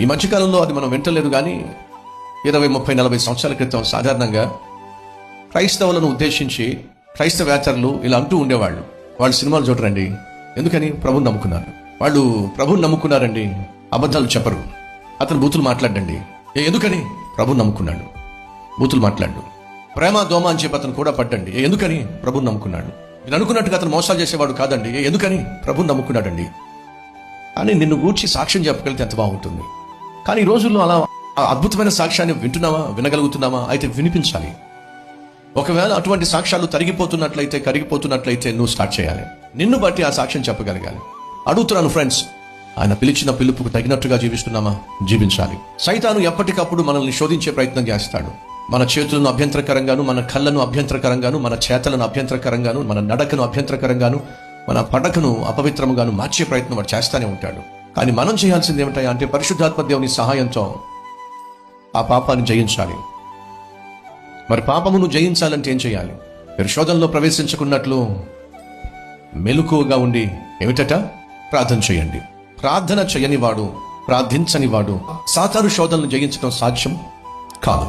ఈ మధ్యకాలంలో అది మనం వింటలేదు, కానీ 20, 30, 40 సంవత్సరాల క్రితం సాధారణంగా క్రైస్తవులను ఉద్దేశించి క్రైస్తవేతరులు ఇలా అంటూ ఉండేవాళ్ళు, వాళ్ళు సినిమాలు చూడరండి, ఎందుకని? ప్రభుని నమ్ముకున్నారు. వాళ్ళు ప్రభుని నమ్ముకున్నారండి, అబద్ధాలు చెప్పరు. అతను బూతులు మాట్లాడండి, ఎందుకని? ప్రభుని నమ్ముకున్నాడు, బూతులు మాట్లాడు. ప్రేమ దోమ అని చెప్పి అతను కూడా పడ్డండి, ఎందుకని? ప్రభుని నమ్ముకున్నాడు. నేను అనుకున్నట్టుగా అతను మోసాలు చేసేవాడు కాదండి, ఎందుకని? ప్రభుని నమ్ముకున్నాడండి అని నిన్ను గూర్చి సాక్ష్యం చెప్పగలిగితే ఎంత బాగుంటుంది. కానీ ఈ రోజుల్లో అలా అద్భుతమైన సాక్ష్యాన్ని వింటున్నావా, వినగలుగుతున్నావా? అయితే వినిపించాలి. ఒకవేళ అటువంటి సాక్ష్యాలు తరిగిపోతున్నట్లయితే, కరిగిపోతున్నట్లయితే నువ్వు స్టార్ట్ చేయాలి. నిన్ను బట్టి ఆ సాక్ష్యం చెప్పగలగాలి. అడుగుతున్నాను ఫ్రెండ్స్, ఆయన పిలిచిన పిలుపుకు తగినట్టుగా జీవిస్తున్నామా? జీవించాలి. సైతాను ఎప్పటికప్పుడు మనల్ని శోధించే ప్రయత్నం చేస్తాడు. మన చేతులను అభ్యంతరకరంగాను, మన కళ్ళను అభ్యంతరకరంగాను, మన చేతలను అభ్యంతరకరంగాను, మన నడకను అభ్యంతరకరంగాను, మన పడకను అపవిత్రముగాను మార్చే ప్రయత్నం వాడు చేస్తానే ఉంటాడు. కానీ మనం చేయాల్సింది ఏమిటా అంటే పరిశుద్ధాత్మ దేవుని సహాయంతో ఆ పాపాన్ని జయించాలి. మరి పాపమును జయించాలంటే ఏం చేయాలి? మీరు శోధనలో ప్రవేశించుకున్నట్లు మెలకువగా ఉండి ఏమిటట? ప్రార్థన చేయండి. ప్రార్థన చేయని వాడు, ప్రార్థించని వాడు సాతాను శోధనలు జయించడం సాధ్యం కాదు.